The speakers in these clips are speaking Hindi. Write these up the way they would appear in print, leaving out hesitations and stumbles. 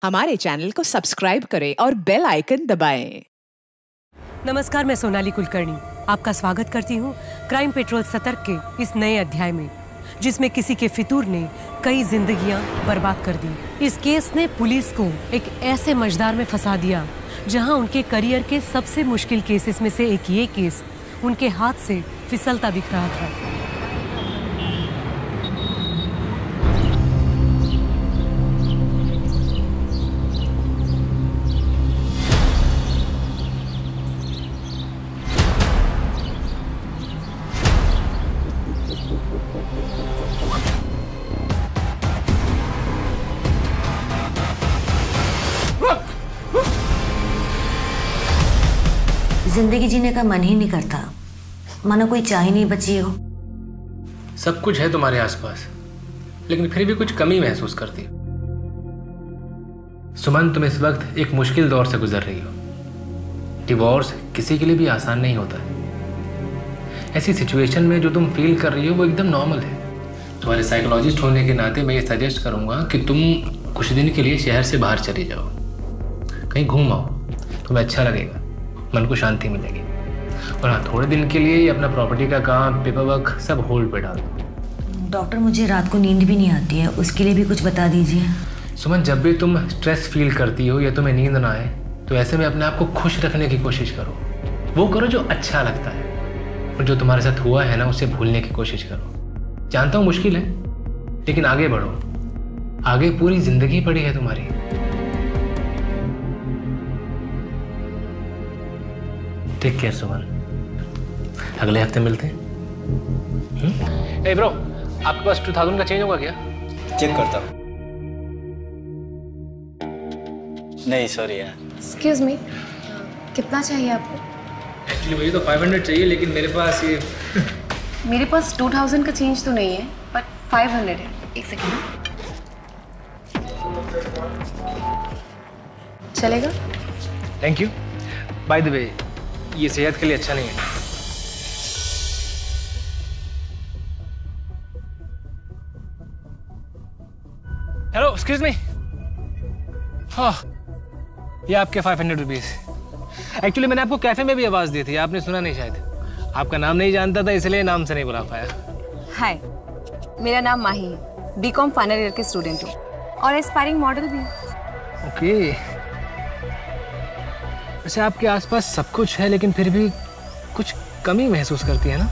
हमारे चैनल को सब्सक्राइब करें और बेल आइकन दबाएं। नमस्कार, मैं सोनाली कुलकर्णी आपका स्वागत करती हूँ क्राइम पेट्रोल सतर्क के इस नए अध्याय में, जिसमें किसी के फितूर ने कई जिंदगियां बर्बाद कर दी। इस केस ने पुलिस को एक ऐसे मझधार में फंसा दिया जहां उनके करियर के सबसे मुश्किल केसेस में से एक ये केस उनके हाथ से फिसलता दिख रहा था। जिंदगी जीने का मन ही नहीं करता, मानो कोई चाह ही नहीं बची हो। सब कुछ है तुम्हारे आसपास, लेकिन फिर भी कुछ कमी महसूस करती हो। सुमन, तुम इस वक्त एक मुश्किल दौर से गुजर रही हो। डिवोर्स किसी के लिए भी आसान नहीं होता है। ऐसी सिचुएशन में जो तुम फील कर रही हो वो एकदम नॉर्मल है। तुम्हारे साइकोलॉजिस्ट होने के नाते मैं ये सजेस्ट करूंगा कि तुम कुछ दिन के लिए शहर से बाहर चली जाओ, कहीं घूम आओ, तुम्हें अच्छा लगेगा, मन को शांति मिलेगी। और हाँ, थोड़े दिन के लिए ये अपना प्रॉपर्टी का काम, पेपर वर्क सब होल्ड पे डाल दो। डॉक्टर, मुझे रात को नींद भी नहीं आती है, उसके लिए भी कुछ बता दीजिए। सुमन, जब भी तुम स्ट्रेस फील करती हो या तुम्हें नींद ना आए तो ऐसे में अपने आप को खुश रखने की कोशिश करो। वो करो जो अच्छा लगता है, और जो तुम्हारे साथ हुआ है ना उसे भूलने की कोशिश करो। जानता हूँ मुश्किल है, लेकिन आगे बढ़ो। आगे पूरी जिंदगी पड़ी है तुम्हारी। टेक केयर सुमन, अगले हफ्ते मिलते हैं। ए ब्रो, आपके पास 2000 का चेंज होगा क्या? चेक करता हूँ। नहीं सॉरी यार। एक्सक्यूज मी, कितना चाहिए आपको? एक्चुअली मुझे तो 500 चाहिए, लेकिन मेरे पास ये मेरे पास 2000 का चेंज तो नहीं है, बट 500 है। एक सेकेंड, चलेगा? Thank you. By the way, ये सेहत के लिए अच्छा नहीं है। Hello, excuse me. हाँ, ये आपके 500 रुपीज। एक्चुअली मैंने आपको कैफे में भी आवाज दी थी, आपने सुना नहीं शायद। आपका नाम नहीं जानता था, इसलिए नाम से नहीं बुला पाया। हाय, मेरा नाम माही है, बीकॉम फाइनल ईयर की स्टूडेंट हूँ और एस्पायरिंग मॉडल भी हूँ। ओके। वैसे आपके आसपास सब कुछ है, लेकिन फिर भी कुछ कमी महसूस करती है ना?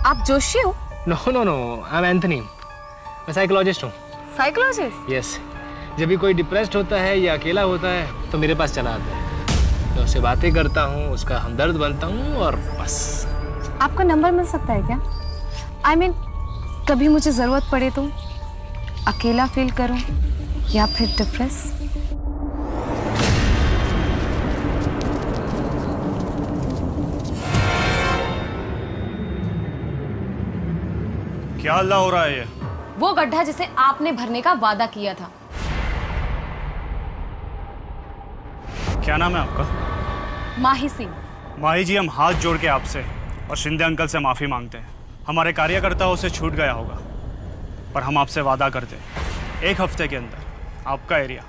आप जोशी हो? No no no, I am Anthony. मैं साइकोलॉजिस्ट हूँ। साइकोलॉजिस्ट? यस। जब भी कोई डिप्रेस्ड होता है या अकेला होता है तो मेरे पास चला आता है। मैं उससे बातें करता हूँ, उसका हमदर्द बनता हूँ और बस। आपका नंबर मिल सकता है क्या? आई मीन, कभी मुझे जरूरत पड़े तो, अकेला फील करूँ या फिर डिप्रेस। क्या हल्ला हो रहा है? ये वो गड्ढा जिसे आपने भरने का वादा किया था। क्या नाम है आपका? माही सिंह। माही जी, हम हाथ जोड़ के आपसे और शिंदे अंकल से माफ़ी मांगते हैं। हमारे कार्यकर्ताओं से छूट गया होगा, पर हम आपसे वादा करते हैं 1 हफ्ते के अंदर आपका एरिया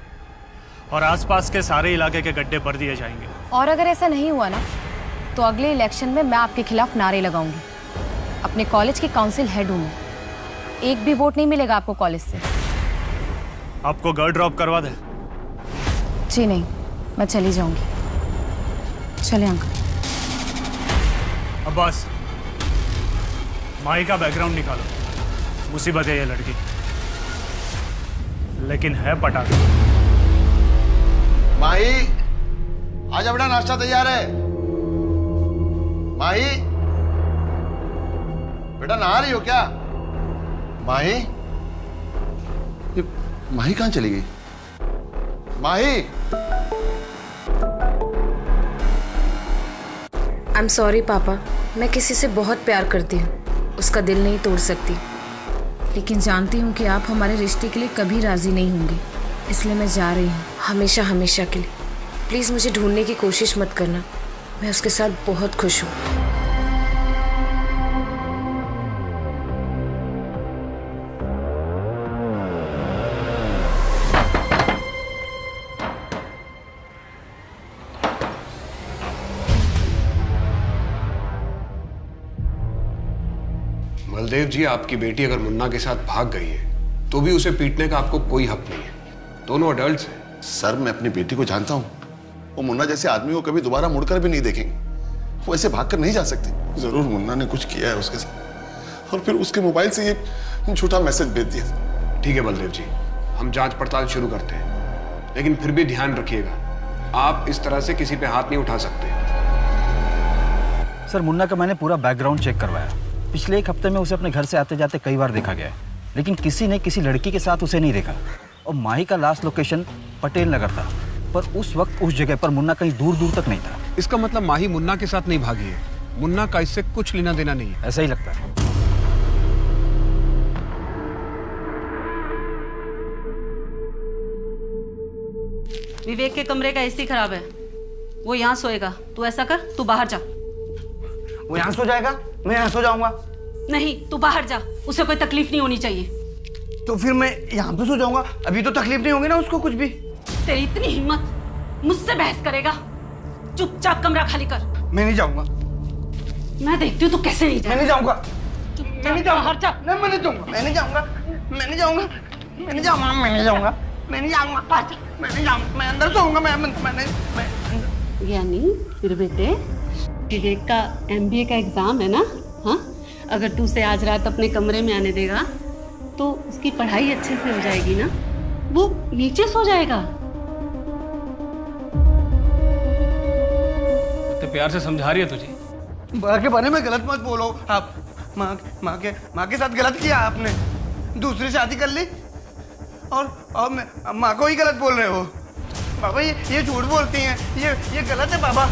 और आसपास के सारे इलाके के गड्ढे भर दिए जाएंगे। और अगर ऐसा नहीं हुआ ना, तो अगले इलेक्शन में मैं आपके खिलाफ नारे लगाऊंगी। अपने कॉलेज की काउंसिल हेड हूँ मैं, एक भी वोट नहीं मिलेगा आपको कॉलेज से। आपको घर ड्रॉप करवा दें? जी नहीं, मैं चली जाऊंगी। चले अंकल। अब्बास, माही का बैकग्राउंड निकालो। मुसीबत है ये लड़की, लेकिन है पटाखा। माही, आज अपना नाश्ता तैयार है। माही, बेटा नहा रही हो क्या? माही, ये माही कहाँ चली गई? माही! आई एम सॉरी पापा, मैं किसी से बहुत प्यार करती हूँ, उसका दिल नहीं तोड़ सकती, लेकिन जानती हूँ कि आप हमारे रिश्ते के लिए कभी राजी नहीं होंगे, इसलिए मैं जा रही हूँ, हमेशा हमेशा के लिए। प्लीज़ मुझे ढूंढने की कोशिश मत करना, मैं उसके साथ बहुत खुश हूँ। बलदेव जी, आपकी बेटी अगर मुन्ना के साथ भाग गई है तो भी उसे पीटने का आपको कोई हक नहीं है। दोनों अडल्ट्स हैं। सर, मैं अपनी बेटी को जानता हूँ। वो मुन्ना जैसे आदमी को कभी दोबारा मुड़कर भी नहीं देखेंगे। वो ऐसे भागकर नहीं जा सकती। जरूर मुन्ना ने कुछ किया है उसके साथ और फिर उसके मोबाइल से ये झूठा मैसेज भेज दिया। ठीक है बलदेव जी, हम जांच पड़ताल शुरू करते हैं, लेकिन फिर भी ध्यान रखिएगा, आप इस तरह से किसी पे हाथ नहीं उठा सकते। सर, मुन्ना का मैंने पूरा बैकग्राउंड चेक करवाया। पिछले 1 हफ्ते में उसे अपने घर से आते जाते कई बार देखा गया है, लेकिन किसी ने किसी लड़की के साथ उसे नहीं देखा। और माही का लास्ट लोकेशन पटेल नगर था, पर उस वक्त उस जगह पर मुन्ना कहीं दूर दूर तक नहीं था। इसका मतलब माही मुन्ना के साथ नहीं भागी है। मुन्ना का इससे कुछ लेना देना नहीं है। ऐसा ही लगता है। विवेक के कमरे का एसी खराब है, वो यहाँ सोएगा। तू ऐसा कर, तू बाहर जा। वो यहाँ सो जाएगा, मैं यहाँ सो जाऊंगा। नहीं, तू बाहर जा, उसे कोई तकलीफ नहीं होनी चाहिए। तो फिर मैं यहाँ पे सो जाऊंगा। अभी तो तकलीफ नहीं होगी ना उसको कुछ भी। तेरी इतनी हिम्मत, मुझसे बहस करेगा? चुपचाप कमरा खाली कर। मैं नहीं जाऊंगा। मैं देखती हूँ तू कैसे नहीं जाएगा। मैं नहीं जाऊंगा। मैं नहीं जाऊंगा। हट जा। नहीं, मैं नहीं जाऊंगा। मैं नहीं जाऊंगा। मैं नहीं जाऊंगा। मैं नहीं जाऊंगा। मैं नहीं जाऊंगा। मैं नहीं जाऊंगा। मैं नहीं जाऊंगा। मैं अंदर सोऊंगा। मैं यानी फिर बेटे, विवेक का MBA का एग्जाम है ना? हाँ, अगर तू उसे आज रात अपने कमरे में आने देगा तो उसकी पढ़ाई अच्छे से हो जाएगी ना? वो नीचे सो जाएगा। तो प्यार से समझा रही है तुझे। माँ के बारे में गलत मत बोलो आप। माँ के साथ गलत किया आपने। दूसरी शादी कर ली और माँ को ही गलत बोल रहे हो। पापा ये झूठ बोलती हैं। ये गलत है पापा।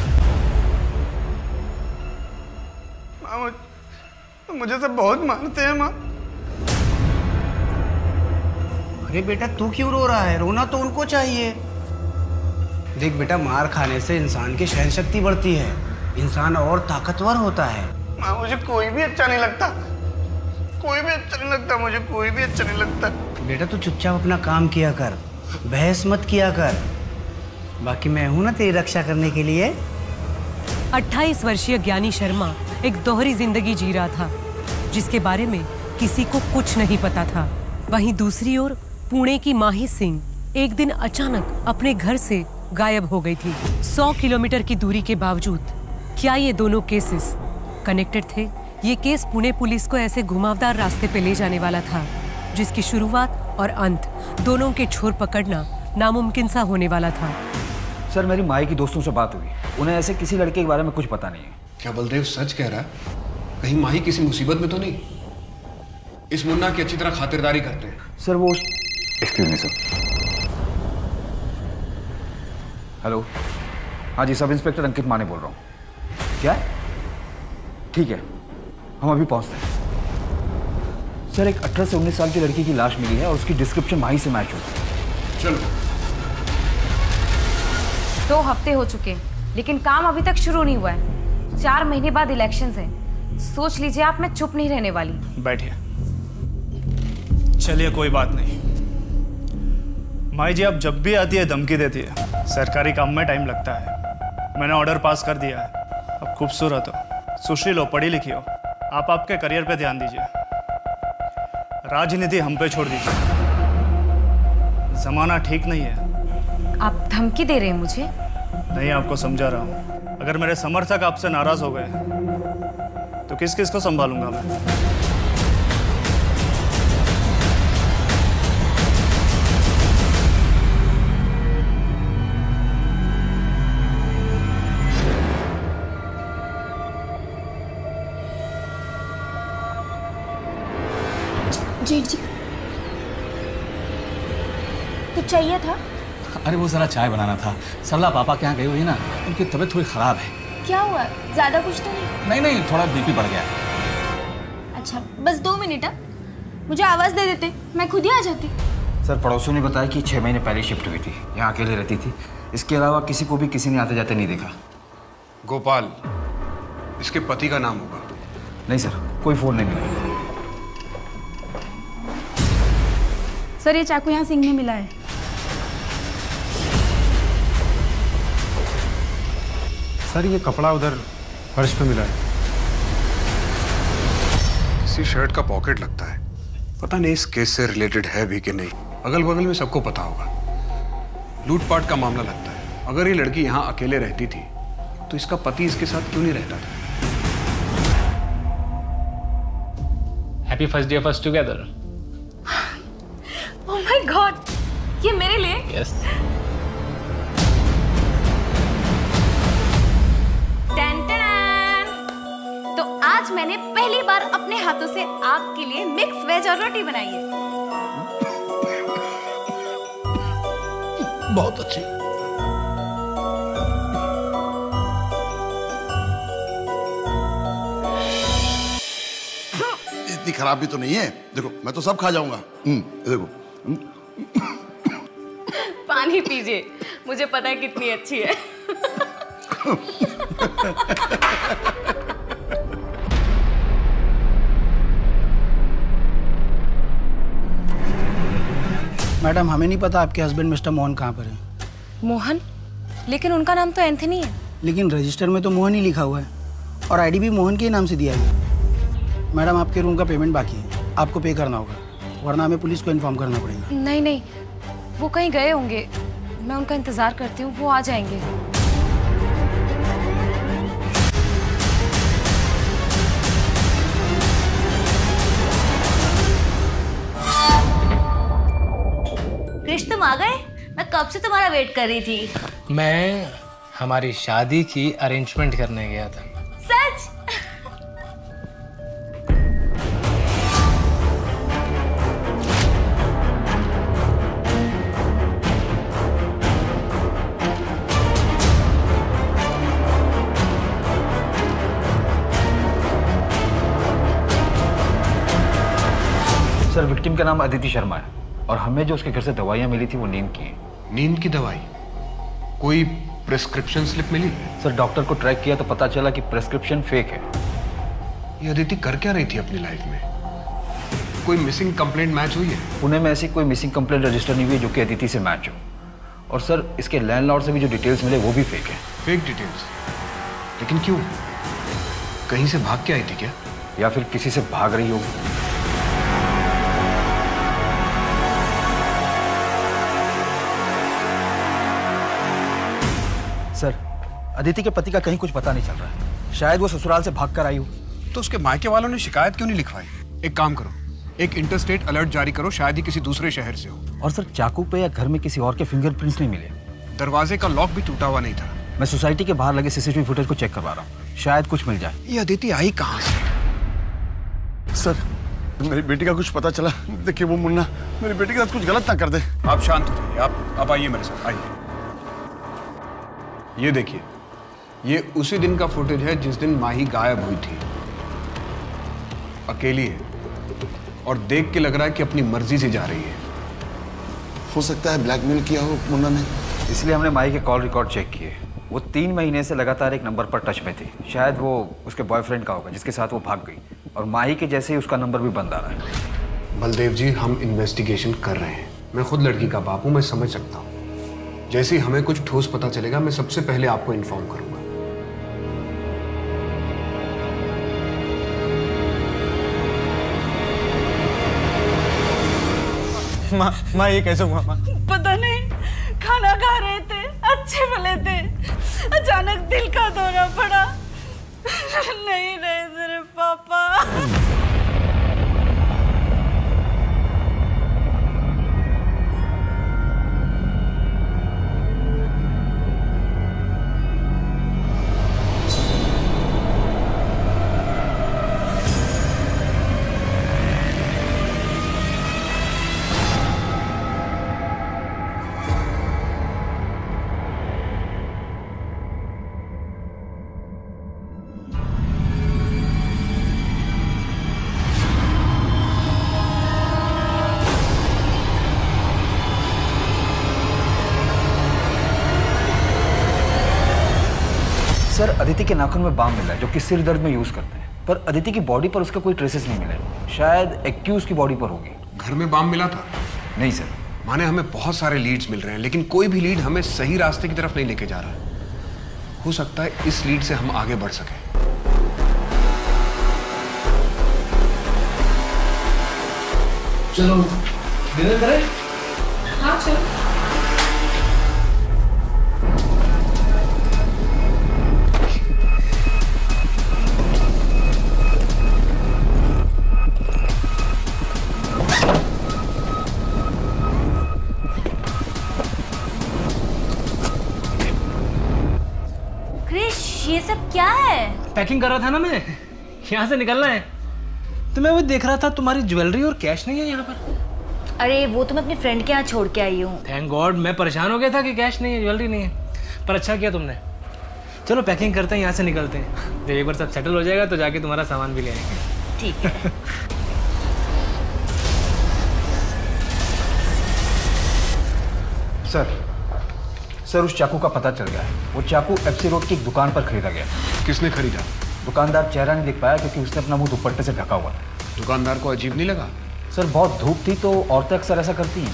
मुझे सब बहुत मानते हैं माँ। अरे बेटा, तू क्यों रो रहा है? रोना तो उनको चाहिए। देख बेटा, मार खाने से इंसान की सहन शक्ति बढ़ती है, इंसान और ताकतवर होता है। माँ, मुझे कोई भी अच्छा नहीं लगता। कोई भी अच्छा नहीं लगता मुझे। कोई भी अच्छा नहीं लगता। बेटा, तू चुपचाप अपना काम किया कर, बहस मत किया कर। बाकी मैं हूं ना तेरी रक्षा करने के लिए। 28 वर्षीय ज्ञानी शर्मा एक दोहरी जिंदगी जी रहा था, जिसके बारे में किसी को कुछ नहीं पता था। वहीं दूसरी ओर पुणे की माही सिंह एक दिन अचानक अपने घर से गायब हो गई थी। 100 किलोमीटर की दूरी के बावजूद क्या ये दोनों केसेस कनेक्टेड थे? ये केस पुणे पुलिस को ऐसे घुमावदार रास्ते पे ले जाने वाला था जिसकी शुरुआत और अंत दोनों के छोर पकड़ना नामुमकिन सा होने वाला था। सर, मेरी माई की दोस्तों से बात हुई, उन्हें ऐसे किसी लड़के के बारे में कुछ पता नहीं है। क्या बलदेव सच कह रहा है? कहीं माही किसी मुसीबत में तो नहीं? इस मुन्ना की अच्छी तरह खातिरदारी करते हैं। सर वो एक्सक्यूज मी सर। हेलो, हाँ जी, सब इंस्पेक्टर अंकित माने बोल रहा हूँ। क्या? ठीक है, हम अभी पहुँचते हैं। सर, एक 18 से 19 साल की लड़की की लाश मिली है और उसकी डिस्क्रिप्शन माही से मैच होती है। चलो। 2 हफ्ते हो चुके हैं, लेकिन काम अभी तक शुरू नहीं हुआ है। 4 महीने बाद इलेक्शंस हैं। सोच लीजिए आप, मैं चुप नहीं रहने वाली। बैठिए। चलिए, कोई बात नहीं। माई जी, आप जब भी आती है धमकी देती है। सरकारी काम में टाइम लगता है। मैंने ऑर्डर पास कर दिया है। आप खूबसूरत हो, सुशील हो, पढ़ी लिखी हो। आप आपके करियर पे ध्यान दीजिए, राजनीति हम पे छोड़ दीजिए। जमाना ठीक नहीं है। आप धमकी दे रहे हैं मुझे? नहीं, आपको समझा रहा हूँ। अगर मेरे समर्थक आपसे नाराज हो गए तो किस किस को संभालूंगा मैं? जी जी, कुछ चाहिए था? अरे वो जरा चाय बनाना था। सरला पापा के यहाँ गई हुई है ना, उनकी तबीयत थोड़ी खराब है। क्या हुआ? ज्यादा कुछ तो नहीं? नहीं नहीं, थोड़ा बीपी बढ़ गया। अच्छा, बस 2 मिनट। मुझे आवाज दे देते, मैं खुद ही आ जाती। सर, पड़ोसियों ने बताया कि 6 महीने पहले शिफ्ट हुई थी, यहाँ अकेले रहती थी। इसके अलावा किसी को भी किसी ने आते जाते नहीं देखा। गोपाल इसके पति का नाम होगा? नहीं सर, कोई फोन नहीं मिला। सर, ये चाकू यहाँ सिंह में मिला है। सर, ये कपड़ा उधर फर्श पे मिला है। इसी शर्ट का पॉकेट लगता है। पता नहीं इस केस से रिलेटेड है भी कि नहीं। अगल बगल में सबको पता होगा। लूटपाट का मामला लगता है। अगर ये लड़की यहाँ अकेले रहती थी तो इसका पति इसके साथ क्यों नहीं रहता था? Happy first day of us together. Oh my God, ये मेरे लिए? यस। तो आज मैंने पहली बार अपने हाथों से आपके लिए मिक्स वेज और रोटी बनाई है। बहुत अच्छी। इतनी खराब भी तो नहीं है। देखो मैं तो सब खा जाऊंगा। देखो। पानी पीजिए, मुझे पता है कितनी अच्छी है। मैडम हमें नहीं पता आपके हस्बैंड मिस्टर मोहन कहाँ पर है। मोहन? लेकिन उनका नाम तो एंथनी है। लेकिन रजिस्टर में तो मोहन ही लिखा हुआ है और आईडी भी मोहन के ही नाम से दिया गया। मैडम आपके रूम का पेमेंट बाकी है, आपको पे करना होगा, वरना हमें पुलिस को इन्फॉर्म करना पड़ेगा। नहीं नहीं, वो कहीं गए होंगे, मैं उनका इंतजार करती हूँ, वो आ जाएंगे। कृष्ण तुम आ गए? मैं कब से तुम्हारा वेट कर रही थी। मैं हमारी शादी की अरेंजमेंट करने गया था। सच? सर विक्टिम का नाम अदिति शर्मा है और हमें जो उसके घर से दवाइयाँ मिली थी वो नींद की है। नींद की दवाई? कोई प्रेस्क्रिप्शन स्लिप मिली? सर डॉक्टर को ट्रैक किया तो पता चला कि प्रेस्क्रिप्शन फेक है। ये अदिति कर क्या रही थी अपनी लाइफ में? कोई मिसिंग कंप्लेंट मैच हुई है? पुणे में ऐसी कोई मिसिंग कंप्लेंट रजिस्टर नहीं हुई जो कि अदिति से मैच हो। और सर इसके लैंडलॉर्ड से भी जो डिटेल्स मिले वो भी फेक है। Fake details? लेकिन क्यों? कहीं से भाग के आई थी क्या? या फिर किसी से भाग रही होगी। सर अदिति के पति का कहीं कुछ पता नहीं चल रहा है। शायद वो ससुराल से भागकर आई हो। तो उसके मायके वालों ने शिकायत क्यों नहीं लिखवाई? एक काम करो, एक इंटरस्टेट अलर्ट जारी करो, शायद ही किसी दूसरे शहर से हो। और सर चाकू पे या घर में किसी और के फिंगरप्रिंट्स नहीं मिले। दरवाजे का लॉक भी टूटा हुआ नहीं था। मैं सोसाइटी के बाहर लगे सीसीटीवी फुटेज को चेक करवा रहा हूँ, शायद कुछ मिल जाए। ये अदिति आई कहाँ से? सर मेरी बेटी का कुछ पता चला। देखिए वो मुन्ना मेरी बेटी के साथ कुछ गलत ना कर दे। आप शांत हो जाइए, आप आइए मेरे साथ, आइए। ये देखिए, ये उसी दिन का फुटेज है जिस दिन माही गायब हुई थी। अकेली है और देख के लग रहा है कि अपनी मर्जी से जा रही है। हो सकता है ब्लैकमेल किया हो मुन्ना ने, इसलिए हमने माही के कॉल रिकॉर्ड चेक किए। वो 3 महीने से लगातार एक नंबर पर टच में थी। शायद वो उसके बॉयफ्रेंड का होगा जिसके साथ वो भाग गई, और माही के जैसे ही उसका नंबर भी बंद आ रहा है। बलदेव जी, हम इन्वेस्टिगेशन कर रहे हैं। मैं खुद लड़की का बाप हूं, मैं समझ सकता हूं। जैसे ही हमें कुछ ठोस पता चलेगा मैं सबसे पहले आपको इन्फॉर्म करूंगा। माँ ये कैसे हुआ? माँ पता नहीं, खाना खा रहे थे, अच्छे भले थे, अचानक दिल का दौरा पड़ा। नहीं रहे तेरे पापा। सर अदिति के नाखून में बाम मिला है जो कि सिर दर्द में यूज करते हैं, पर अदिति की बॉडी पर उसका कोई ट्रेसेस नहीं मिले। शायद एक्यूज की बॉडी पर होगी। घर में बाम मिला था? नहीं सर। माने हमें बहुत सारे लीड्स मिल रहे हैं लेकिन कोई भी लीड हमें सही रास्ते की तरफ नहीं लेके जा रहा है। हो सकता है इस लीड से हम आगे बढ़ सकें। चलो डिनर करें? हाँ चलो। ये सब क्या है? पैकिंग कर रहा था ना मैं, यहाँ से निकलना है। तो मैं वो देख रहा था तुम्हारी ज्वेलरी और कैश नहीं है यहाँ पर। अरे वो तो मैं अपने फ्रेंड के यहाँ छोड़ के आई हूँ। थैंक गॉड, मैं परेशान हो गया था कि कैश नहीं है, ज्वेलरी नहीं है। पर अच्छा किया तुमने। चलो पैकिंग करते हैं, यहाँ से निकलते हैं। जब एक बार सब सेटल हो जाएगा तो जाके तुम्हारा सामान भी ले आएंगे। ठीक है। सर उस चाकू का पता चल गया है। वो चाकू एफसी रोड की एक दुकान पर खरीदा गया। किसने खरीदा? दुकानदार चेहरा नहीं दिख पाया क्योंकि उसने अपना मुंह दुपट्टे से ढका हुआ था। दुकानदार को अजीब नहीं लगा? सर बहुत धूप थी तो औरतें अक्सर ऐसा करती हैं।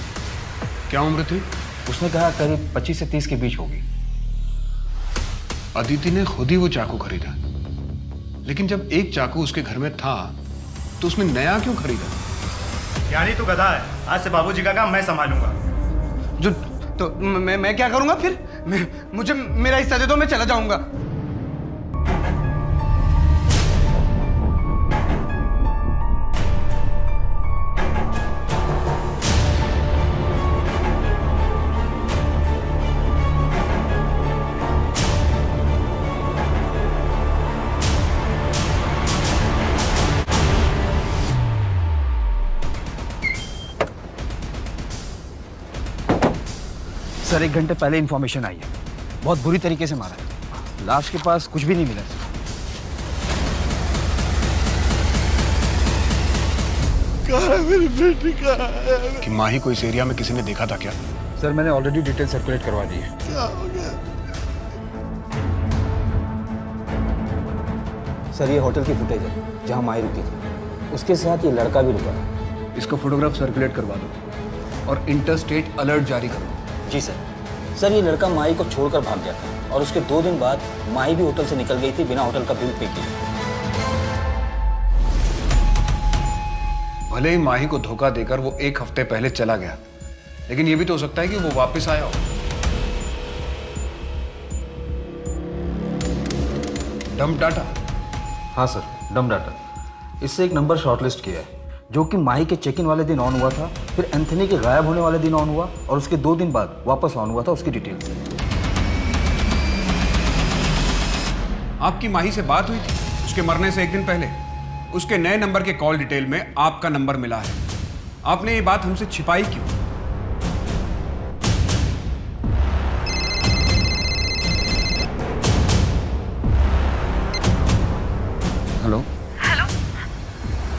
क्या उम्र थी? उसने कहा करीब 25 से 30 के बीच होगी। अदिति ने खुद ही वो चाकू खरीदा, लेकिन जब एक चाकू उसके घर में था तो उसने नया क्यों खरीदा? यानी तू गधा है। आज से बाबूजी का काम मैं संभालूंगा। जो तो मैं क्या करूंगा फिर? मुझे मेरा हिस्सा दे दो, मैं चला जाऊंगा। सर 1 घंटे पहले इंफॉर्मेशन आई है, बहुत बुरी तरीके से मारा है। लाश के पास कुछ भी नहीं मिला। मेरी बेटी कहाँ है? कि माही को इस एरिया में किसी ने देखा था क्या? सर मैंने ऑलरेडी डिटेल सर्कुलेट करवा दी है। क्या हो गया? सर ये होटल की फुटेज है जहाँ माही रुकी थी, उसके साथ ये लड़का भी रुका था। इसको फोटोग्राफ सर्कुलेट करवा दो और इंटरस्टेट अलर्ट जारी करो। जी सर ये लड़का माही को छोड़कर भाग गया था और उसके 2 दिन बाद माही भी होटल से निकल गई थी बिना होटल का बिल पे किए। भले ही माही को धोखा देकर वो 1 हफ्ते पहले चला गया, लेकिन ये भी तो हो सकता है कि वो वापस आया हो। Dump data? हाँ सर डंप डाटा। इससे एक नंबर शॉर्टलिस्ट किया है जो कि माही के चेक इन वाले दिन ऑन हुआ था, फिर एंथनी के गायब होने वाले दिन ऑन हुआ और उसके 2 दिन बाद वापस ऑन हुआ था उसकी डिटेल्स। आपकी माही से बात हुई थी उसके मरने से 1 दिन पहले? उसके नए नंबर के कॉल डिटेल में आपका नंबर मिला है। आपने ये बात हमसे छिपाई क्यों? हेलो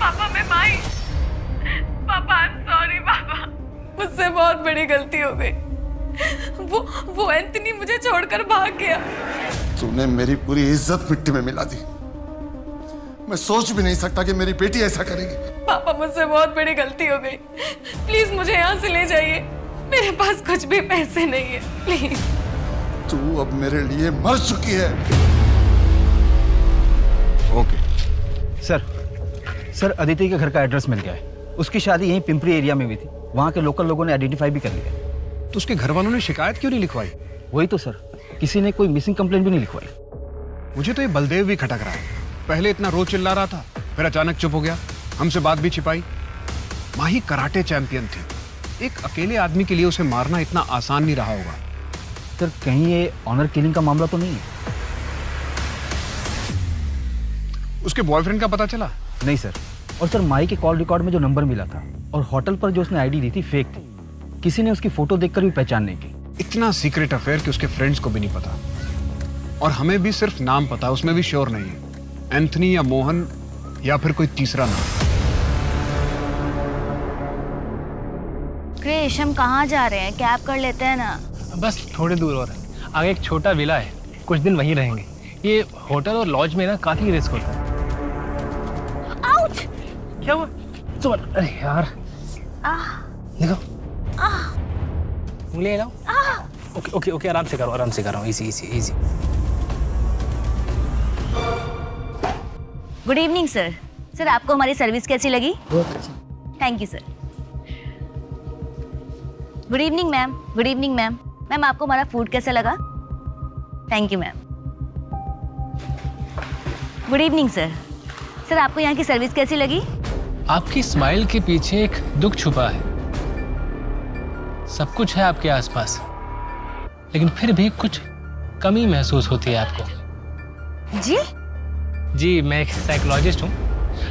पापा, मैं माही। पापा आई एम सॉरी पापा, मुझसे बहुत बड़ी गलती हो गई। वो एंथनी मुझे छोड़कर भाग गया। तूने मेरी पूरी इज्जत मिट्टी में मिला दी। मैं सोच भी नहीं सकता कि मेरी बेटी ऐसा करेगी। पापा मुझसे बहुत बड़ी गलती हो गई, प्लीज मुझे यहाँ से ले जाइए। मेरे पास कुछ भी पैसे नहीं है, प्लीज। तू अब मेरे लिए मर चुकी है। ओके सर अदिति के घर का एड्रेस मिल गया है। उसकी शादी यहीं पिंपरी एरिया में हुई थी। वहाँ के लोकल लोगों ने आइडेंटिफाई भी कर लिया। तो उसके घर वालों ने शिकायत क्यों नहीं लिखवाई? वही तो सर, किसी ने कोई मिसिंग कंप्लेंट भी नहीं लिखवाई। मुझे तो ये बलदेव भी खटक रहा है। पहले इतना रोज चिल्ला रहा था, फिर अचानक चुप हो गया, हमसे बात भी छिपाई। माही कराटे चैंपियन थी, एक अकेले आदमी के लिए उसे मारना इतना आसान नहीं रहा होगा। सर कहीं ये ऑनर किलिंग का मामला तो नहीं है? उसके बॉयफ्रेंड का पता चला? नहीं सर। और सर माही के कॉल रिकॉर्ड में जो नंबर मिला था और होटल पर जो उसने आईडी दी थी फेक थी। किसी ने उसकी फोटो देखकर भी पहचान नहीं की। इतना सीक्रेट अफेयर कि उसके फ्रेंड्स को भी नहीं पता, और हमें भी सिर्फ नाम पता, उसमें भी श्योर नहीं है। एंथनी या मोहन या फिर कोई तीसरा नाम। क्रिश, हम कहाँ जा रहे हैं? कैब कर लेते हैं ना। बस थोड़ी दूर और है, आगे एक छोटा विला है, कुछ दिन वहीं रहेंगे। ये होटल और लॉज में ना काफी रिस्क होता है। आउच! क्या हुआ? चल, अरे यार देखो, उंगली हिलाओ। ओके ओके ओके, आराम से करो, easy easy easy. Good evening sir. Sir आपको हमारी सर्विस कैसी लगी? बहुत अच्छी। Thank you sir. Good evening ma'am. Good evening ma'am. Ma'am आपको हमारा फूड कैसा लगा? Thank you ma'am. Good evening sir. Sir आपको यहाँ की सर्विस कैसी लगी? आपकी स्माइल के पीछे एक दुख छुपा है। सब कुछ है आपके आसपास, लेकिन फिर भी कुछ कमी महसूस होती है आपको। जी? जी, मैं एक साइकोलॉजिस्ट हूँ।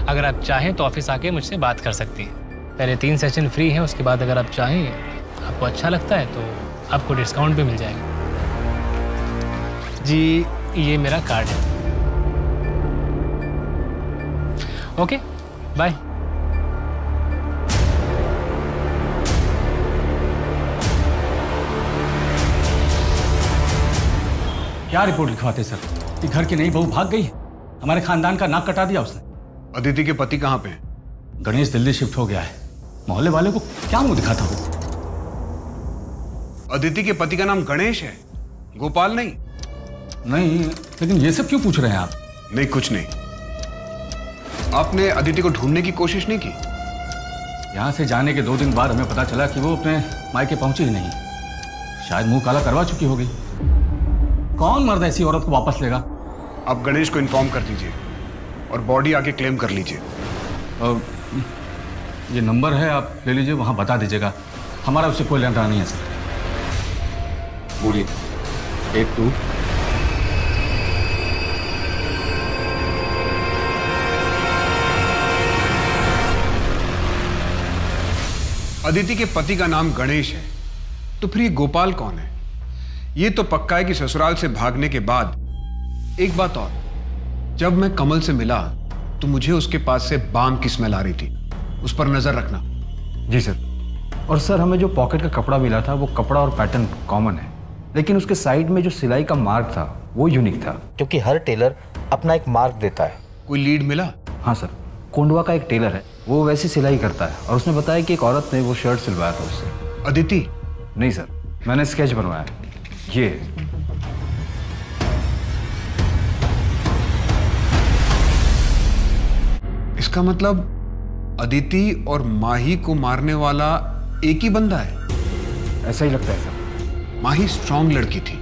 अगर आप चाहें तो ऑफिस आके मुझसे बात कर सकती हैं। पहले 3 सेशन फ्री हैं, उसके बाद अगर आप चाहें, आपको अच्छा लगता है तो आपको डिस्काउंट भी मिल जाएगा। जी, ये मेरा कार्ड है। Okay, bye. क्या रिपोर्ट लिखवाते सर? कि घर की नई बहू भाग गई है, हमारे खानदान का नाक कटा दिया उसने। अदिति के पति कहाँ पे हैं? गणेश दिल्ली शिफ्ट हो गया है। मोहल्ले वाले को क्या मुंह दिखाता हूँ? अदिति के पति का नाम गणेश है, गोपाल नहीं? नहीं, लेकिन ये सब क्यों पूछ रहे हैं आप? नहीं, कुछ नहीं। आपने अदिति को ढूंढने की कोशिश नहीं की? यहाँ से जाने के 2 दिन बाद हमें पता चला कि वो अपने मायके पहुंची ही नहीं। शायद मुंह काला करवा चुकी होगी। कौन मर्द ऐसी औरत को वापस लेगा? आप गणेश को इन्फॉर्म कर दीजिए और बॉडी आके क्लेम कर लीजिए। ये नंबर है, आप ले लीजिए, वहां बता दीजिएगा। हमारा उससे कोई लेना नहीं है सर। बोलिए। 82 अदिति के पति का नाम गणेश है, तो फिर ये गोपाल कौन है? ये तो पक्का है कि ससुराल से भागने के बाद। एक बात और, जब मैं कमल से मिला तो मुझे उसके पास से बाम की स्मेल आ रही थी। उस पर नजर रखना। जी सर। और सर, हमें जो पॉकेट का कपड़ा मिला था वो कपड़ा और पैटर्न कॉमन है, लेकिन उसके साइड में जो सिलाई का मार्क था वो यूनिक था, क्योंकि हर टेलर अपना एक मार्क देता है। कोई लीड मिला? हाँ सर, कोंडवा का एक टेलर है, वो वैसी सिलाई करता है, और उसने बताया कि एक औरत ने वो शर्ट सिलवाया था उससे। अदिति? नहीं सर, मैंने स्केच बनवाया। ये इसका मतलब अदिति और माही को मारने वाला एक ही बंदा है? ऐसा ही लगता है सर। माही स्ट्रांग लड़की थी,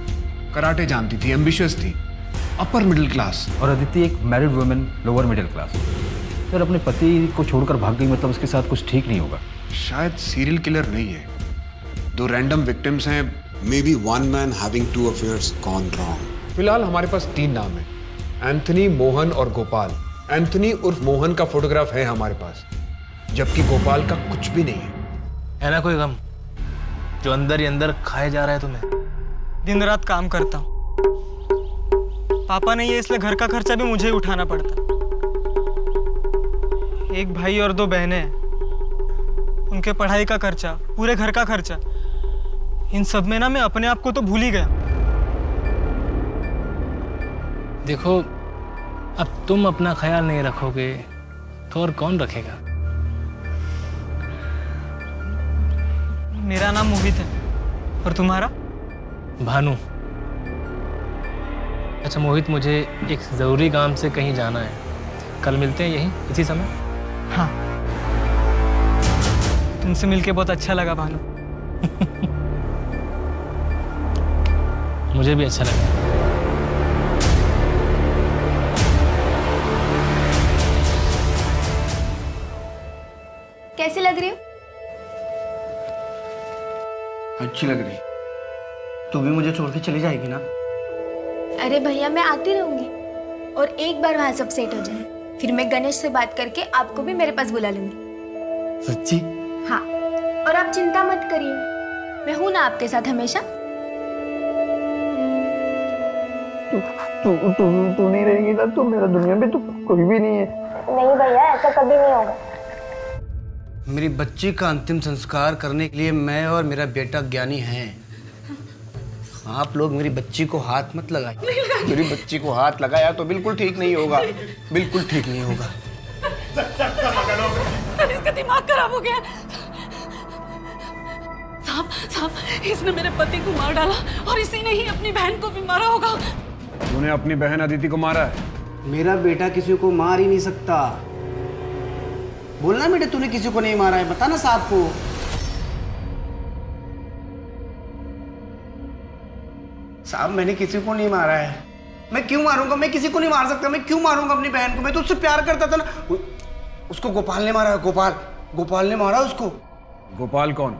कराटे जानती थी, एम्बिशियस थी, अपर मिडिल क्लास। और अदिति एक married women, lower middle class. Sir, अपने पति को छोड़कर भाग गई, मतलब उसके साथ कुछ ठीक नहीं होगा। शायद सीरियल किलर नहीं है, 2 रैंडम विक्टिम्स हैं। May be 1 man having 2 affairs gone wrong. फिलहाल हमारे पास 3 नाम है, एंथनी, मोहन और गोपाल। एंथनी उर्फ मोहन का फोटोग्राफ है हमारे पास, जबकि गोपाल का कुछ भी नहीं है ना कोई गम जो अंदर ही अंदर खाए जा रहा है तुम्हें? दिन रात काम करता हूँ, पापा नहीं है इसलिए घर का खर्चा भी मुझे ही उठाना पड़ता। एक भाई और 2 बहनें हैं, उनके पढ़ाई का खर्चा, पूरे घर का खर्चा, इन सब में ना मैं अपने आप को तो भूल ही गया। देखो, अब तुम अपना ख्याल नहीं रखोगे तो और कौन रखेगा? मेरा नाम मोहित है, और तुम्हारा? भानु। अच्छा मोहित, मुझे एक ज़रूरी काम से कहीं जाना है, कल मिलते हैं यहीं इसी समय? हाँ, तुमसे मिलके बहुत अच्छा लगा भानु। मुझे भी अच्छा लगा। कैसी लग रही हो? अच्छी लग रही। तू भी मुझे छोड़ के चली जाएगी ना? अरे भैया, मैं आती रहूंगी, और एक बार वहां सब सेट हो जाए फिर मैं गणेश से बात करके आपको भी मेरे पास बुला लूंगी। सच्ची? हाँ, और आप चिंता मत करिए, मैं हूं ना आपके साथ हमेशा। तू नहीं रहेगी ना तो मेरा दुनिया में तो कोई भी नहीं है। नहीं भैया, ऐसा कभी नहीं होगा। मेरी बच्ची का अंतिम संस्कार करने के लिए मैं और मेरा बेटा ज्ञानी हैं। आप लोग मेरी बच्ची को हाथ मत लगाइए। मेरी बच्ची को हाथ लगाया तो बिल्कुल ठीक नहीं होगा, बिल्कुल ठीक नहीं होगा। इसका दिमाग खराब हो गया। साहब, इसने मेरे पति को मार डाला, और इसी ने ही अपनी बहन को भी मारा होगा। तूने अपनी बहन अदिति को मारा है? मेरा बेटा किसी को मार ही नहीं सकता। बोलना बेटा, तूने किसी को नहीं मारा है, बता ना साहब को। साहब मैंने किसी को नहीं मारा है। मैं क्यों मारूंगा? मैं किसी को नहीं मार सकता। मैं क्यों मारूंगा अपनी बहन को? मैं तो उससे प्यार करता था ना। उसको गोपाल ने मारा है। गोपाल ने मारा उसको। गोपाल कौन?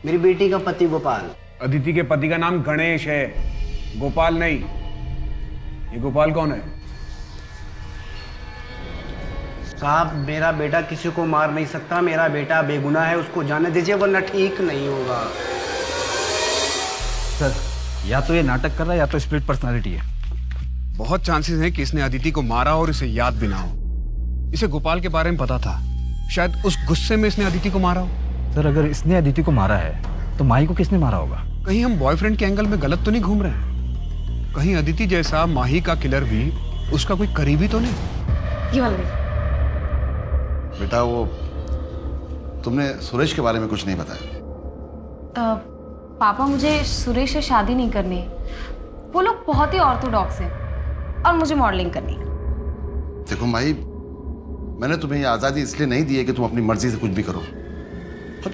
मेरी बेटी का पति गोपाल। अदिति के पति का नाम गणेश है, गोपाल नहीं। ये गोपाल कौन है? साहब मेरा बेटा किसी को मार नहीं सकता। मेरा बेटा बेगुनाह है, उसको जाने दीजिए वरना ठीक नहीं होगा। सर या तो ये नाटक कर रहा है या तो स्प्लिट पर्सनालिटी है। बहुत चांसेस हैं कि इसने अदिति को मारा और इसे याद भी ना हो। इसे गोपाल के बारे में पता था, शायद उस गुस्से में इसने अदिति को मारा हो। सर अगर इसने अदिति को मारा है तो माही को किसने मारा होगा? कहीं हम बॉयफ्रेंड के एंगल में गलत तो नहीं घूम रहे हैं? कहीं अदिति जैसा माही का किलर भी उसका कोई करीबी तो नहीं? ये वाला बेटा वो तुमने सुरेश के बारे में कुछ नहीं बताया। पापा मुझे सुरेश से शादी नहीं करनी है। वो लोग बहुत ही ऑर्थोडॉक्स हैं और मुझे मॉडलिंग करनी है। देखो माही, मैंने तुम्हें ये आज़ादी इसलिए नहीं दी है कि तुम अपनी मर्जी से कुछ भी करो। और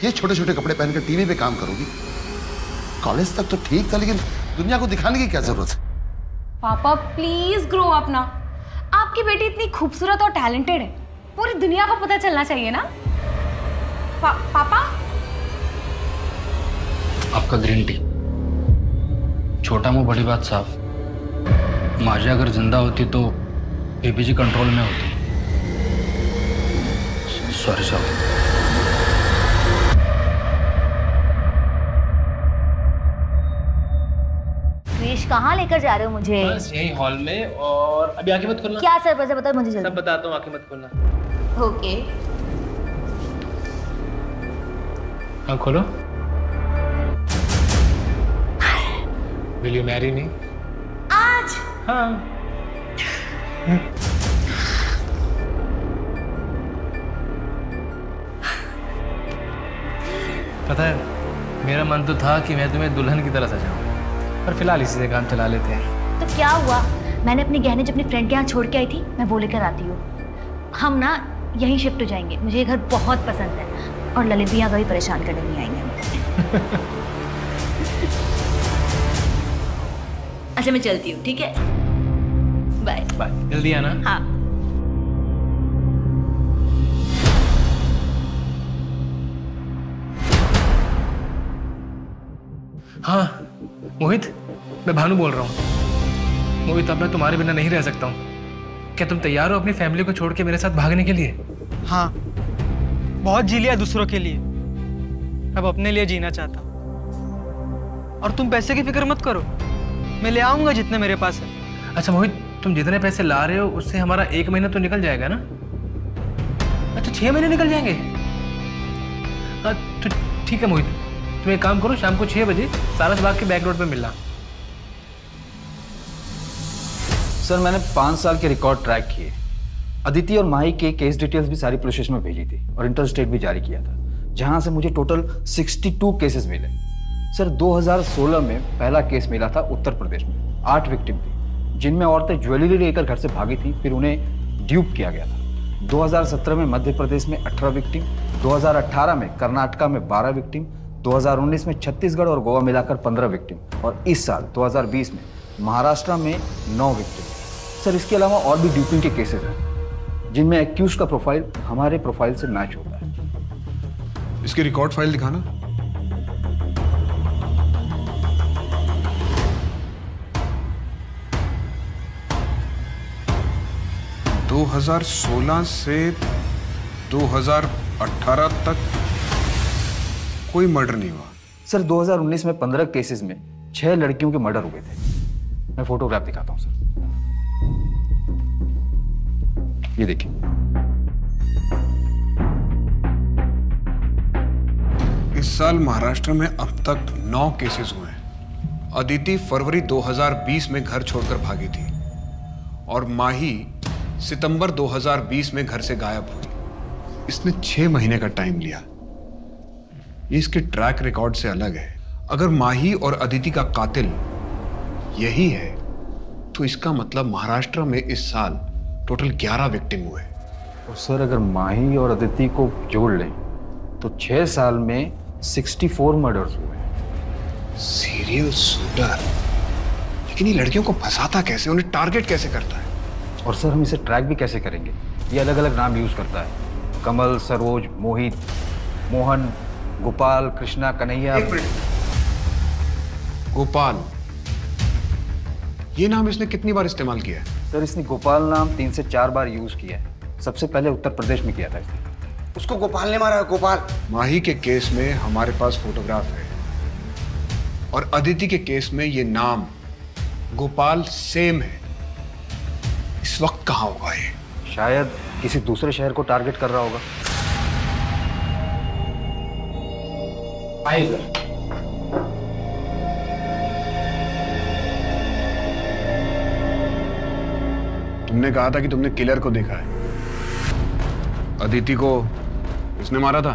ये छोटे छोटे कपड़े पहनकर टीवी पे काम करोगी? कॉलेज तक तो ठीक था, लेकिन दुनिया को दिखाने की क्या जरूरत है? पापा प्लीज ग्रो अप ना। आपकी बेटी इतनी खूबसूरत और टैलेंटेड है, पूरी दुनिया को पता चलना चाहिए ना। पापा आपका ग्रीन टी। छोटा मुंह बड़ी बात साहब। माजा अगर जिंदा होती तो एपीजी कंट्रोल में होती। सॉरी साहब। क्रिश कहाँ लेकर जा रहे हो मुझे? बस यही हॉल में, और अभी आंखें मत खोलना। क्या सरप्राइज है बताओ मुझे जल्दी। सब बताता हूँ, आंखें मत खोलना। ओके। हाँ खोलो। Will you marry me? आज? हाँ। पता है, मेरा मन तो था कि मैं तुम्हें दुल्हन की तरह सजाऊं, पर फिलहाल इसी से काम चला लेते हैं। तो क्या हुआ? मैंने अपने गहने जब अपनी फ्रेंड के यहाँ छोड़ के आई थी, मैं वो लेकर आती हूँ। हम ना यहीं शिफ्ट हो जाएंगे। मुझे ये घर बहुत पसंद है और ललित भी यहाँ कभी परेशान करने नहीं आएंगे। अच्छा मैं चलती हूँ, ठीक है? Bye bye. जल्दी आना। हाँ। हाँ मोहित, मैं भानु बोल रहा हूँ। मोहित अब मैं तुम्हारे बिना नहीं रह सकता हूँ। क्या तुम तैयार हो अपनी फैमिली को छोड़ के मेरे साथ भागने के लिए? हाँ, बहुत जी लिया दूसरों के लिए, अब अपने लिए जीना चाहता हूँ। और तुम पैसे की फिक्र मत करो, मैं ले आऊंगा जितने मेरे पास है। अच्छा मोहित, तुम जितने पैसे ला रहे हो उससे हमारा 1 महीना तो निकल जाएगा ना? अच्छा 6 महीने निकल जाएंगे? तो ठीक है मोहित, तुम एक काम करो, शाम को 6 बजे सारस बाग के बैक रोड पे मिलना। सर मैंने 5 साल के रिकॉर्ड ट्रैक किए। अदिति और माही के केस डिटेल्स भी सारी पुलिस स्टेशन में भेजी थी और इंटरस्टेट भी जारी किया था, जहां से मुझे टोटल 62 केसेस मिले। सर 2016 में पहला केस मिला था उत्तर प्रदेश में। 8 विक्टिम थी, जिनमें औरतें ज्वेलरी लेकर घर से भागी थी, फिर उन्हें ड्यूप किया गया था। 2017 में मध्य प्रदेश में 18 विक्टिम, 2018 में कर्नाटका में 12 विक्टिम, 2019 में छत्तीसगढ़ और गोवा मिलाकर 15 विक्टिम, और इस साल 2020 में महाराष्ट्र में 9 विक्टिम। सर इसके अलावा और भी ड्यूपिंग के केसेस हैं, जिनमें एक्यूज का प्रोफाइल हमारे प्रोफाइल से मैच होता है। इसकी रिकॉर्ड फाइल दिखाना। दो 2016 से 2018 तक कोई मर्डर नहीं हुआ। सर 2019 में 15 केसेस में 6 लड़कियों के मर्डर हुए थे। मैं फोटोग्राफ दिखाता हूं सर, ये देखिए। इस साल महाराष्ट्र में अब तक 9 केसेस हुए हैं। अदिति फरवरी 2020 में घर छोड़कर भागी थी और माही सितंबर 2020 में घर से गायब हुई। इसने 6 महीने का टाइम लिया। ये इसके ट्रैक रिकॉर्ड से अलग है। अगर माही और अदिति का कातिल यही है तो इसका मतलब महाराष्ट्र में इस साल टोटल 11 विक्टिम हुए। और सर अगर माही और अदिति को जोड़ लें तो 6 साल में 64 मर्डर्स हुए। Serial shooter? लेकिन ये लड़कियों को फंसाता कैसे, उन्हें टारगेट कैसे करता है? और सर हम इसे ट्रैक भी कैसे करेंगे? ये अलग अलग नाम यूज करता है, कमल, सरोज, मोहित, मोहन, गोपाल, कृष्णा, कन्हैया। एक मिनट, गोपाल, ये नाम इसने कितनी बार इस्तेमाल किया है? सर इसने गोपाल नाम 3 से 4 बार यूज किया है। सबसे पहले उत्तर प्रदेश में किया था इसने। उसको गोपाल ने मारा। गोपाल। माही के केस में हमारे पास फोटोग्राफ है और अदिति के केस में ये नाम गोपाल सेम है। इस वक्त कहाँ होगा ये? शायद किसी दूसरे शहर को टारगेट कर रहा होगा। आइए तुमने कहा था कि तुमने किलर को देखा है। अदिति को उसने मारा था?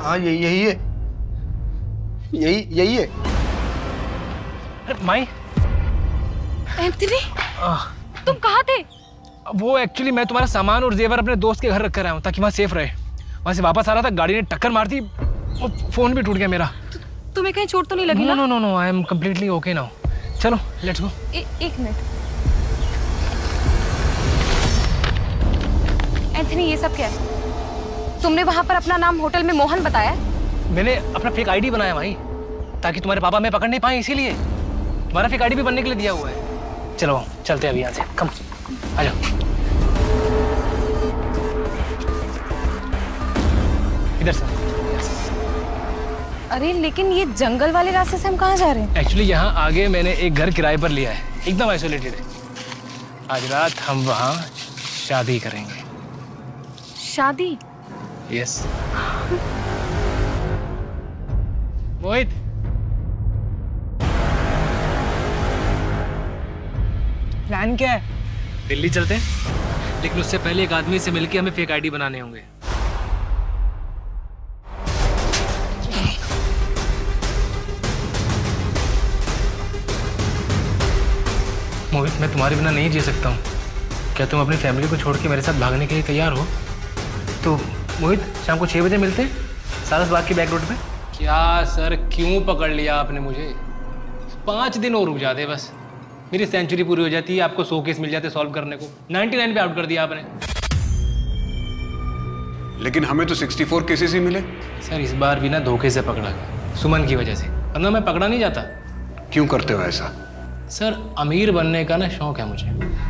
हाँ यही है, यही है। अरे माई, एंथनी, तुम कहाँ थे? वो एक्चुअली मैं तुम्हारा सामान और जेवर अपने दोस्त के घर रख कर आया हूँ ताकि वहाँ सेफ रहे। वहाँ से वापस आ रहा था, गाड़ी ने टक्कर मार दी, फोन भी टूट गया मेरा। तुम्हें कहीं चोट तो नहीं लगी? No no no, I am completely okay now. चलो लेट्स गो। एक मिनट एंथनी, ये सब क्या है? तुमने वहाँ पर अपना नाम होटल में मोहन बताया? मैंने अपना फेक आईडी बनाया भाई, ताकि तुम्हारे पापा मैं पकड़ नहीं पाए, इसीलिए तुम्हारा फेक आईडी भी बनने के लिए दिया हुआ है। चलो चलते हैं अभी यहाँ से, कम आ जाओ। इधर से। अरे लेकिन ये जंगल वाले रास्ते से हम कहाँ जा रहे हैं? एक्चुअली यहाँ आगे मैंने एक घर किराए पर लिया है, एकदम आइसोलेटेड है। आज रात हम वहाँ शादी करेंगे। शादी? यस। मोहित, प्लान क्या है? दिल्ली चलते हैं, लेकिन उससे पहले एक आदमी से मिलके हमें फेक आईडी बनाने होंगे। मोहित, मैं तुम्हारे बिना नहीं जी सकता हूँ। क्या तुम अपनी फैमिली को छोड़ के मेरे साथ भागने के लिए तैयार हो? तो मोहित, शाम को 6 बजे मिलते हैं सारस बाग की बैक रोड पे। क्या सर, क्यों पकड़ लिया आपने मुझे? 5 दिन और रुक जाते बस, मेरी सेंचुरी पूरी हो जाती है, आपको 100 केस मिल जाते सॉल्व करने को। 99 पे आउट कर दिया आपने। लेकिन हमें तो 64 केसेस ही मिले। सर इस बार भी ना धोखे से पकड़ा गया, सुमन की वजह से, वरना मैं पकड़ा नहीं जाता। क्यों करते हो ऐसा? सर अमीर बनने का ना शौक है मुझे।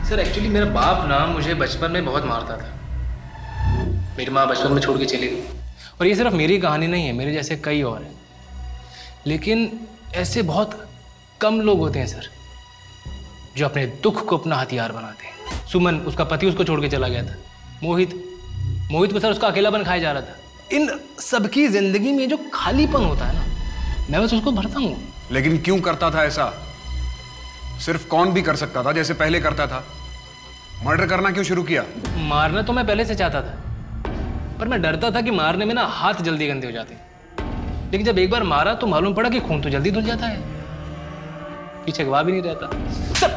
सर एक्चुअली मेरा बाप ना मुझे बचपन में बहुत मारता था। मेरी माँ बचपन में छोड़ के चली गई। और ये सिर्फ मेरी कहानी नहीं है, मेरे जैसे कई और हैं। लेकिन ऐसे बहुत कम लोग होते हैं सर जो अपने दुख को अपना हथियार बनाते हैं। सुमन, उसका पति उसको छोड़ के चला गया था। मोहित को सर उसका अकेलापन खाया जा रहा था। इन सबकी जिंदगी में जो खालीपन होता है ना, मैं बस उसको भरता हूँ। लेकिन क्यों करता था ऐसा? सिर्फ कौन भी कर सकता था जैसे पहले करता था। मर्डर करना क्यों शुरू किया? मारना तो मैं पहले से चाहता था, पर मैं डरता था कि मारने में ना हाथ जल्दी गंदे हो जाते हैं। लेकिन जब एक बार मारा तो मालूम पड़ा कि खून तो जल्दी धुल जाता है, पीछे गवाह भी नहीं रहता। Sir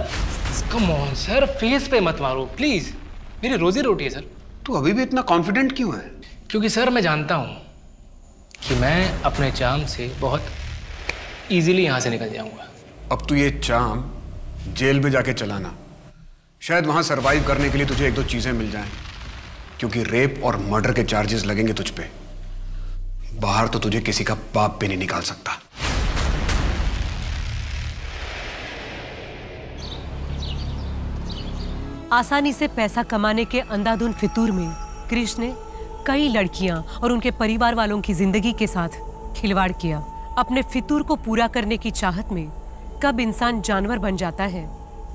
come on sir, face पे मत मारो प्लीज, मेरी रोजी रोटी है सर। तू अभी भी इतना कॉन्फिडेंट क्यों है? क्योंकि सर मैं जानता हूं कि मैं अपने चार्म से बहुत इजीली यहां से निकल जाऊंगा। अब तू ये चार्म जेल में जाके चलाना, शायद वहां सरवाइव करने के लिए तुझे 1-2 चीजें मिल जाएं, क्योंकि रेप और मर्डर के चार्जेस लगेंगे तुझ पे। बाहर तो तुझे किसी का बाप भी नहीं निकाल सकता। आसानी से पैसा कमाने के अंधाधुन फितूर में कृष्ण ने कई लड़कियां और उनके परिवार वालों की जिंदगी के साथ खिलवाड़ किया। अपने फितूर को पूरा करने की चाहत में कब इंसान जानवर बन जाता है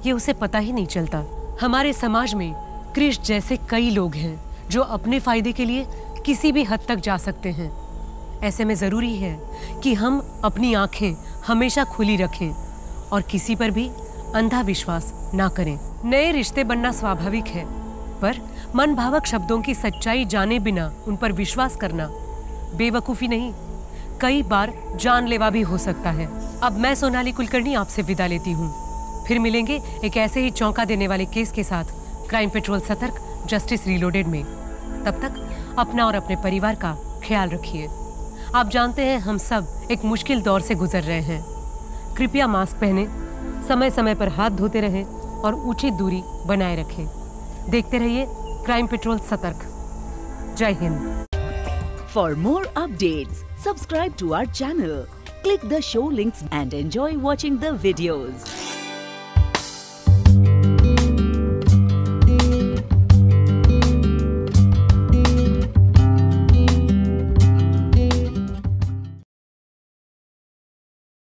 ये उसे पता ही नहीं चलता। हमारे समाज में कृष्ण जैसे कई लोग हैं जो अपने फायदे के लिए किसी भी हद तक जा सकते हैं। ऐसे में जरूरी है कि हम अपनी आंखें हमेशा खुली रखें और किसी पर भी अंधा विश्वास ना करें। नए रिश्ते बनना स्वाभाविक है, पर मन भावक शब्दों की सच्चाई जाने बिना उन पर विश्वास करना बेवकूफी नहीं, कई बार जानलेवा भी हो सकता है। अब मैं सोनाली कुलकर्णी आपसे विदा लेती हूँ। फिर मिलेंगे एक ऐसे ही चौंका देने वाले केस के साथ क्राइम पेट्रोल सतर्क, जस्टिस रीलोडेड में। तब तक अपना और अपने परिवार का ख्याल रखिए। आप जानते हैं हम सब एक मुश्किल दौर से गुजर रहे हैं। कृपया मास्क पहने, समय समय पर हाथ धोते रहें और उचित दूरी बनाए रखें। देखते रहिए क्राइम पेट्रोल सतर्क। जय Hind. For more updates, subscribe to our channel, click the show links and enjoy watching the videos.